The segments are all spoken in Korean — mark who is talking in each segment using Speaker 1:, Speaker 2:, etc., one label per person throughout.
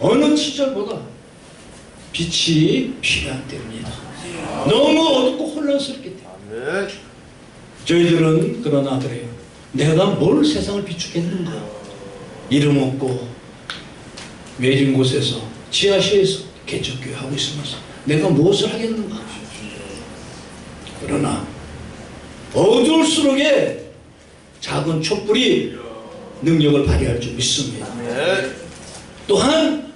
Speaker 1: 어느 시절보다 빛이 필요한 때입니다. 너무 어둡고 혼란스럽기 때문에. 저희들은 그러나 그래요. 내가 뭘 세상을 비추겠는가? 이름 없고 외진 곳에서 지하실에서 개척교회 하고 있으면서 내가 무엇을 하겠는가? 그러나 어두울수록에 작은 촛불이 능력을 발휘할 줄 믿습니다. 또한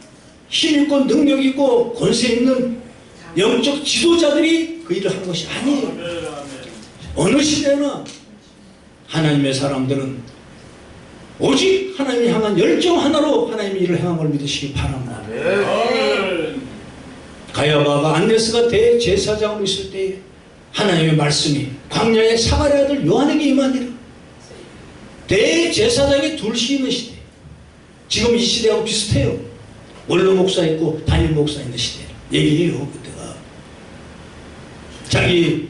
Speaker 1: 힘있고 능력있고 권세있는 영적 지도자들이 그 일을 하는 것이 아니에요. 어느 시대나 하나님의 사람들은 오직 하나님을 향한 열정 하나로 하나님의 일을 행한 걸 믿으시기 바랍니다. 가야바가 안데스가 대제사장으로 있을 때에 하나님의 말씀이 광야의 사가랴 아들 요한에게 임하니라. 대제사장이 둘씩 있는 시대. 지금 이 시대하고 비슷해요. 원로 목사 있고 단임 목사 있는 시대 얘기해요. 그때가 자기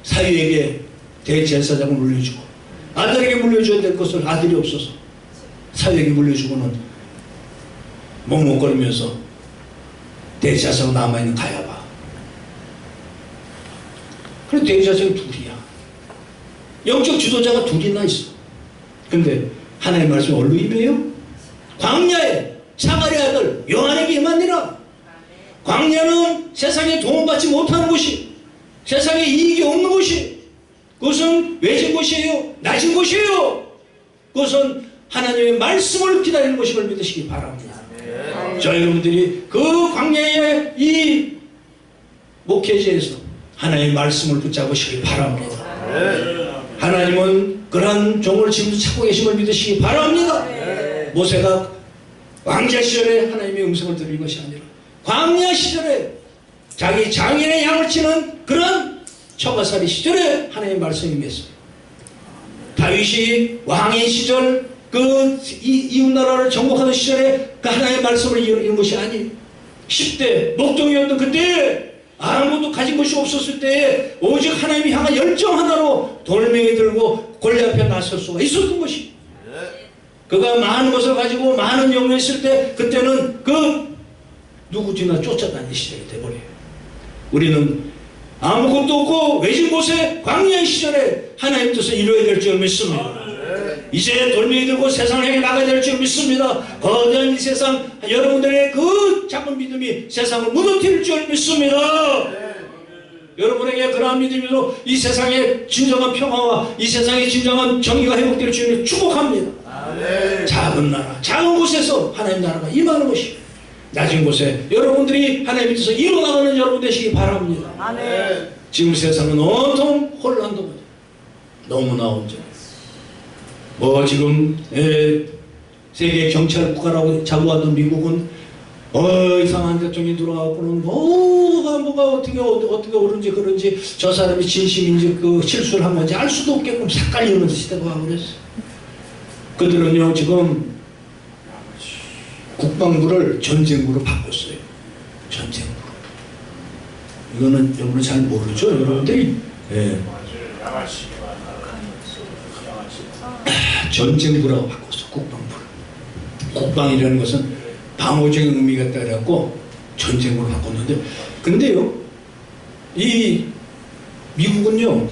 Speaker 1: 사위에게 대제사장을 물려주고 아들에게 물려줘야 될 것을 아들이 없어서 사위에게 물려주고는 먹먹거리면서 대제사장 남아있는 가야바. 그래 대제사장이 둘이야. 영적 지도자가 둘이나 있어. 근데 하나님의 말씀이 어디로 임해요? 광야에 사가랴 아들 요한에게 임하니라. 광야는 세상에 도움받지 못하는 곳이, 세상에 이익이 없는 곳이, 그것은 외진 곳이에요. 낮은 곳이에요. 그것은 하나님의 말씀을 기다리는 것임을 믿으시기 바랍니다. 저 여러분들이 그 광야의 이 목회지에서 하나님의 말씀을 붙잡으시기 바랍니다. 하나님은 그러한 종을 지금도 찾고 계심을 믿으시기 바랍니다. 모세가 왕자 시절에 하나님의 음성을 들은 것이 아니라 광야 시절에 자기 장인의 양을 치는 그런 처가살이 시절에 하나님의 말씀이 임했어요. 다윗이 왕의 시절 그 이웃나라를 정복하는 시절에 그 하나님의 말씀을 이룬 것이 아니에요. 10대 목동이었던 그때 아무것도 가진 것이 없었을 때에 오직 하나님이 향한 열정 하나로 돌멩이 들고 골리앗 앞에 나설 수가 있었던 것이. 그가 많은 것을 가지고 많은 영웅이 있을 때 그때는 그 누구지나 쫓아다니는 시절이 돼버려요. 우리는 아무것도 없고 외진 곳에 광야의 시절에 하나님 뜻을 이루어야 될 줄 믿습니다. 이제 돌멩이 들고 세상을 향해 나가야 될 줄 믿습니다. 거대한 이 세상, 여러분들의 그 작은 믿음이 세상을 무너뜨릴 줄 믿습니다. 여러분에게 그러한 믿음으로 이 세상의 진정한 평화와 이 세상의 진정한 정의가 회복될 줄 축복합니다. 작은 나라, 작은 곳에서 하나님 나라가 임하는 것이, 낮은 곳에 여러분들이 하나님의 뜻을 이루어나가는 여러분 되시기 바랍니다. 지금 세상은 온통 혼란도 너무나 온전. 지금 세계 경찰 국가라고 자부하던 미국은 이상한 대통령이 들어와갖고는 뭐가 어떻게 옳은지 그런지 저 사람이 진심인지 그 실수를 한 건지 알 수도 없게끔 삭갈리는 시대가 와버렸어요. 그들은요 지금 국방부를 전쟁부로 바꿨어요. 전쟁부로. 이거는 여러분은 잘 모르죠, 여러분들이. 전쟁부라고 바꿨어. 국방부를. 국방이라는 것은 방어적인 의미가 있다 그래갖고 전쟁부로 바꿨는데, 근데요 이 미국은요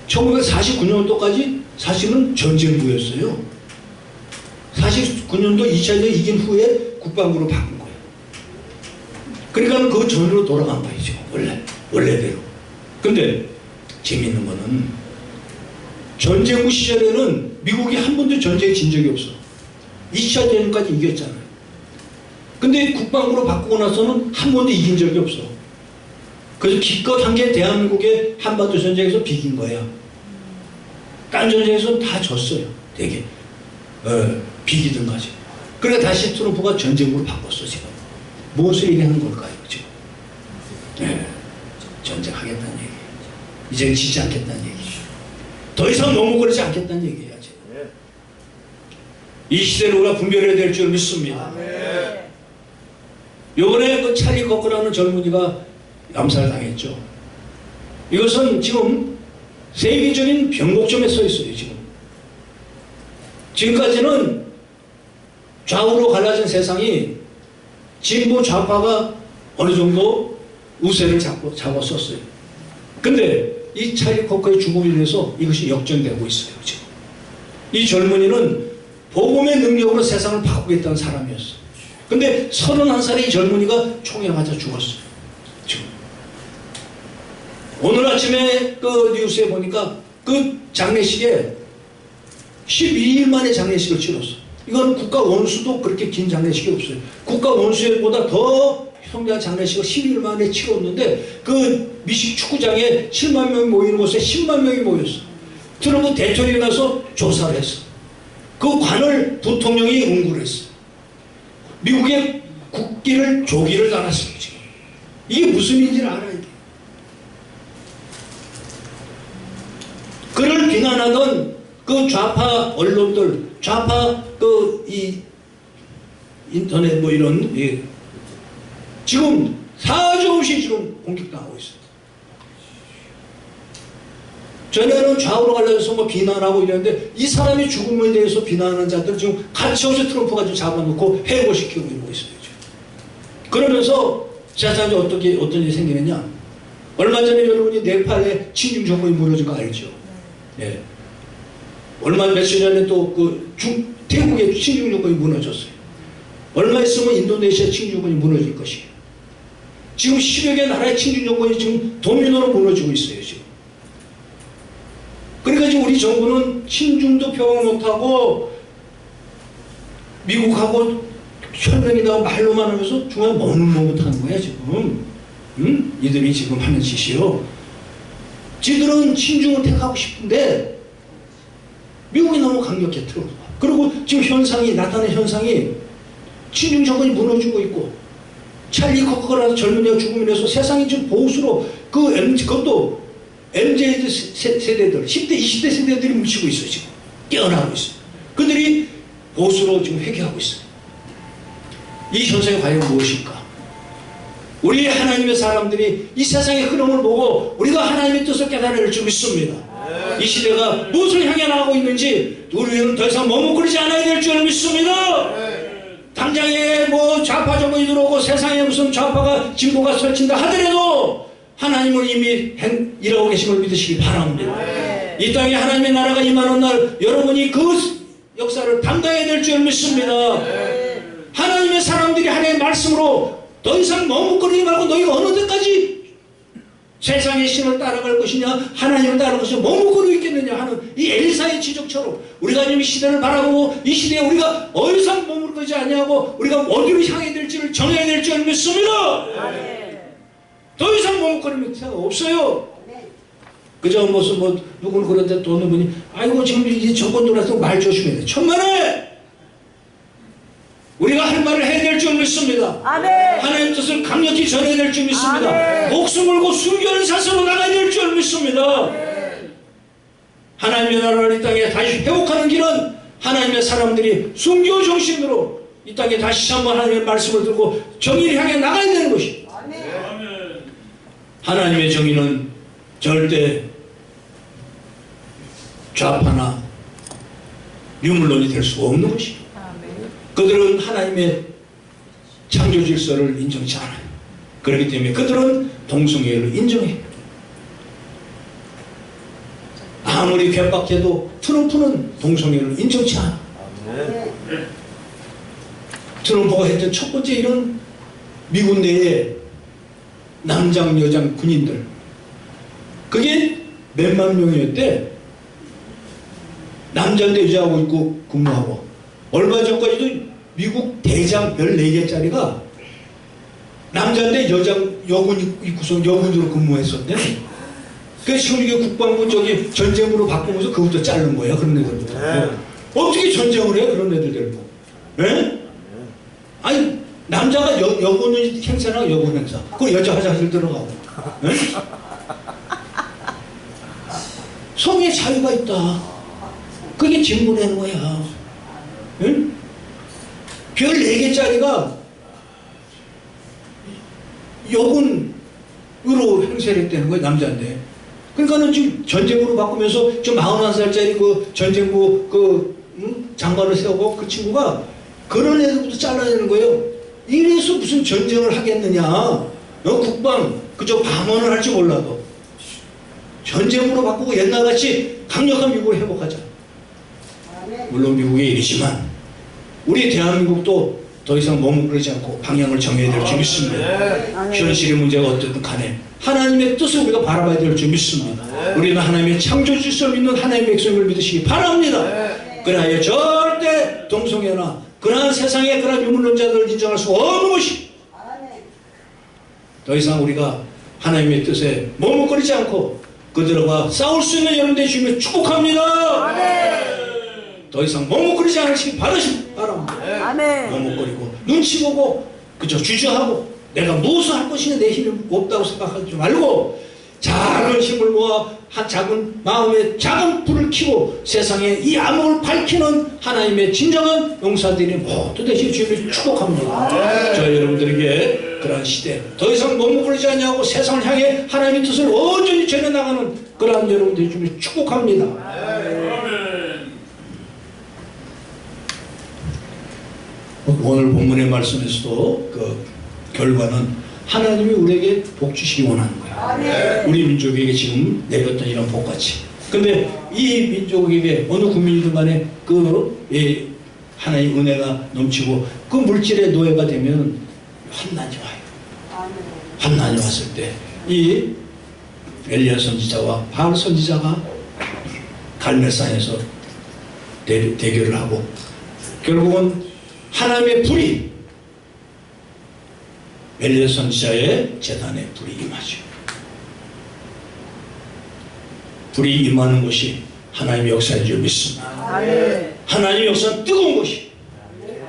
Speaker 1: 1949년도까지 사실은 전쟁부였어요. 49년도 2차 대전 이긴 후에 국방부로 바꾼 거예요. 그러니까 그 전으로 돌아간 거예요 지금 원래대로. 근데 재밌는 거는 전쟁부 시절에는 미국이 한 번도 전쟁에 진 적이 없어. 2차 대전까지 이겼잖아요. 근데 국방부로 바꾸고 나서는 한 번도 이긴 적이 없어. 그래서 기껏 한 게 대한민국의 한반도 전쟁에서 비긴 거야. 딴 전쟁에서는 다 졌어요. 되게 비기든 가지. 그러니까 다시 트럼프가 전쟁으로 바꿨어 지금. 무엇을 얘기하는 걸까요 지금? 전쟁하겠다는 얘기. 이제 지지 않겠다는 얘기. 더 이상 머뭇거리지 않겠다는 얘기야 지금. 이 시대를 우리가 분별해야 될 줄 믿습니다. 요번에 그 찰리 거크라는 젊은이가 암살당했죠. 이것은 지금 세계적인 변곡점에 서 있어요 지금. 지금까지는 좌우로 갈라진 세상이 진보 좌파가 어느 정도 우세를 잡았었어요. 근데 이 찰리 코커의 죽음에 대해서 이것이 역전되고 있어요. 지금 이 젊은이는 복음의 능력으로 세상을 바꾸겠다는 사람이었어요. 근데 31살의 이 젊은이가 총에 맞아 죽었어요. 지금 오늘 아침에 그 뉴스에 보니까 그 장례식에 12일 만에 장례식을 치렀어. 이건 국가 원수도 그렇게 긴 장례식이 없어요. 국가 원수보다 더 성대한 장례식을 12일 만에 치렀는데 그 미식 축구장에 7만 명이 모이는 곳에 10만 명이 모였어. 트럼프 대통령이 나서 조사를 했어. 그 관을 부통령이 응구를 했어. 미국의 국기를 조기를 달았어요. 지금 이게 무슨 일인지를 알아야 돼. 그를 비난하던 그 좌파 언론들, 좌파 이 인터넷 뭐 이런 지금 사정없이 지금 공격당하고 있어요. 전에는 좌우로 갈라져서 뭐 비난하고 이랬는데 이 사람의 죽음에 대해서 비난하는 자들 지금 가치없이 트럼프가 좀 잡아놓고 해고시키고 이러고 있어요. 지금. 그러면서 세상에 어떤 일이 생기느냐? 얼마 전에 여러분이 네팔의 친중 정권이 무너진 거 알죠? 네. 며칠 전에 또 태국의 친중 정권이 무너졌어요. 얼마 있으면 인도네시아 친중 정권이 무너질 것이에요. 지금 10여 개 나라의 친중 정권이 지금 도미노로 무너지고 있어요. 지금. 그러니까 지금 우리 정부는 친중도 표현 못하고 미국하고 혈맹이라고 말로만 하면서 중간에 머뭇머뭇하는 거야 지금. 이들이 지금 하는 짓이요. 지들은 친중을 택하고 싶은데 미국이 너무 강력해 트럼프가. 그리고 지금 나타난 현상이 친중 정권이 무너지고 있고 찰리 코커라는 젊은이가 죽음을 해서 세상이 좀 보수로 그것도 MZ 세대들 10대 20대 세대들이 뭉치고 있어요. 지금 깨어나고 있어요. 그들이 보수로 지금 회귀하고 있어요. 이 현상이 과연 무엇일까? 우리 하나님의 사람들이 이 세상의 흐름을 보고 우리가 하나님의 뜻을 깨달을 줄 믿습니다. 이 시대가 무엇을 향해 나가고 있는지 우리는 더 이상 머뭇거리지 않아야 될 줄 믿습니다. 당장에 뭐 좌파 정권이 들어오고 세상에 무슨 좌파가 진보가 설친다 하더라도 하나님은 이미 일하고 계신 걸 믿으시기 바랍니다. 이 땅에 하나님의 나라가 임하는 날 여러분이 그 역사를 담당해야 될 줄 믿습니다. 하나님의 사람들이 하나님의 말씀으로 더 이상 머뭇거리지 말고 너희가 어느 때까지 세상의 신을 따라갈 것이냐 하나님을 따라갈 것이냐 머뭇거리고 있겠느냐 하는 이 엘사의 지적처럼 우리가 지금 이 시대를 바라보고 이 시대에 우리가 어디서 머뭇거리지 아니하고 우리가 어디로 향해야 될지를 정해야 될 줄 믿습니다. 더 이상 머뭇거릴 필요가 없어요. 그저 무슨 누구는 그런데 또 어느 분이 아이고 지금 이 정권 들어와서 말 조심해야 돼. 천만에 우리가 할 말을 해야 될 줄 믿습니다.
Speaker 2: 아멘.
Speaker 1: 하나님의 뜻을 강력히 전해야 될 줄 믿습니다.
Speaker 2: 아멘.
Speaker 1: 목숨 걸고 순교하는 사슬로 나가야 될 줄 믿습니다.
Speaker 2: 아멘.
Speaker 1: 하나님의 나라를 이 땅에 다시 회복하는 길은 하나님의 사람들이 순교 정신으로 이 땅에 다시 한번 하나님의 말씀을 듣고 정의를 향해 나가야 되는 것입니다.
Speaker 2: 아멘.
Speaker 1: 하나님의 정의는 절대 좌파나 유물론이 될 수가 없는 것입니다. 그들은 하나님의 창조 질서를 인정치 않아요. 그렇기 때문에 그들은 동성애를 인정해요. 아무리 괴팍해도 트럼프는 동성애를 인정치 않아. 트럼프가 했던 첫 번째 일은 미국 내에 남장 여장 군인들 그게 몇만 명이었대. 남자인데 여자하고 있고 근무하고 얼마 전까지도 미국 대장 14개짜리가 남자인데 여군 입구성 여군으로 근무했었네. 그래서 지금 이게 국방부 전쟁으로 바꾸면서 그것도 자른 거야. 그런 애들. 어떻게 전쟁을 해? 그런 애들 데리고. 예? 아니, 남자가 여군 행사나 여군 행사. 그 여자 화장실 들어가고. 예? 성의 자유가 있다. 그게 진보라는 거야. 응? 별 4개짜리가 여군으로 행세를 했다는 거야, 남자인데. 그러니까는 지금 전쟁으로 바꾸면서 저 41살짜리 그 전쟁부 장관을 세우고 그 친구가 그런 애들부터 잘라야 되는 거예요. 이래서 무슨 전쟁을 하겠느냐. 국방 그저 방어는 할지 몰라도 전쟁으로 바꾸고 옛날같이 강력한 미국을 회복하자. 물론 미국의 일이지만 우리 대한민국도 더 이상 머무르지 않고 방향을 정해야 될 줄 믿습니다. 현실의 문제가 어떻든 간에 하나님의 뜻을 우리가 바라봐야 될 줄 믿습니다. 우리는 하나님의 창조 질서를 믿는 하나님의 백성을 믿으시기 바랍니다. 그러하여 절대 동성애나 그러한 세상의 그러한 유물론자들을 인정할 수 없는 것이 더 이상 우리가 하나님의 뜻에 머뭇거리지 않고 그들과 싸울 수 있는 여러분들의 주님을 축복합니다. 더 이상 머뭇거리지 않으시기 바랍니다. 머뭇거리고 눈치 보고 그저 주저하고 내가 무엇을 할 것이냐 내 힘이 없다고 생각하지 말고 작은 힘을 모아 한 작은 마음에 작은 불을 켜고 세상에 이 암흑을 밝히는 하나님의 진정한 용사들이 모두 되시길 주님을 축복합니다. 저 여러분들에게 그러한 시대 더 이상 머뭇거리지 않냐고 세상을 향해 하나님의 뜻을 온전히 전해나가는 그러한 여러분들의 주님을 축복합니다. 오늘 본문의 말씀에서도 그 결과는 하나님이 우리에게 복 주시기 원하는 거야. 우리 민족에게 지금 내렸던 이런 복같이. 근데 이 민족에게 어느 국민이든 간에 하나님의 은혜가 넘치고 그 물질의 노예가 되면 환난이 와요. 환난이 왔을 때 이 엘리야 선지자와 바알 선지자가 갈멜산에서 대결을 하고 결국은 하나님의 불이 엘리야 선지자의 제단에 불이 임하죠. 불이 임하는 것이 하나님의 역사인 줄 믿습니다. 하나님의 역사는 뜨거운 것이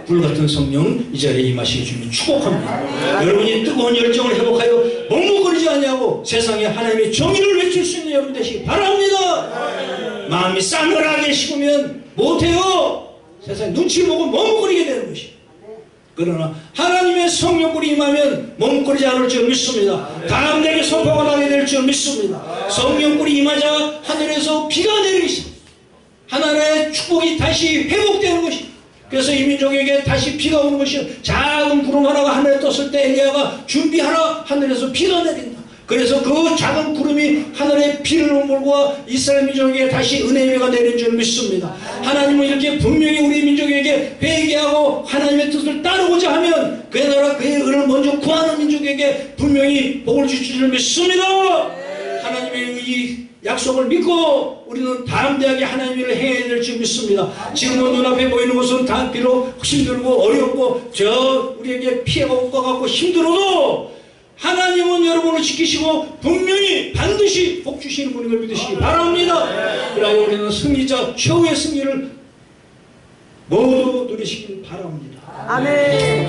Speaker 1: 불같은 성령 이 자리에 임하시기 주님 축복합니다. 여러분이 뜨거운 열정을 회복하여 머뭇거리지 않냐고 세상에 하나님의 정의를 외칠 수 있는 여러분 되시기 바랍니다. 마음이 싸늘하게 식으면 못해요. 세상에 눈치 보고 머뭇거리게 되는 것이. 그러나 하나님의 성령불이 임하면 머뭇거리지 않을 줄 믿습니다. 다음에게 선포가 나게 될 줄 믿습니다. 성령불이 임하자 하늘에서 비가 내리시 하나님의 축복이 다시 회복되는 것이. 그래서 이 민족에게 다시 비가 오는 것이 작은 구름 하나가 하늘에 떴을 때 엘리야가 준비하라 하늘에서 비가 내린다. 그래서 그 작은 구름이 하늘에 비를 몰고 이스라엘 민족에게 다시 은혜의 비가 내린 줄 믿습니다. 하나님은 이렇게 분명히 우리 민족에게 회개하고 하나님의 뜻을 따르고자 하면 그의 나라 그의 은혜를 먼저 구하는 민족에게 분명히 복을 주실 줄 믿습니다. 하나님의 이 약속을 믿고 우리는 담대하게 하나님의 일을 행해야 될 줄 믿습니다. 지금은 눈앞에 보이는 것은 다 비록 힘들고 어렵고 우리에게 피해가 올 것 같고 힘들어도 하나님은 여러분을 지키시고 분명히 반드시 복 주시는 분인 걸 믿으시기 바랍니다. 그러하여 우리는 승리자 최후의 승리를 모두 누리시길 바랍니다.
Speaker 2: 아멘.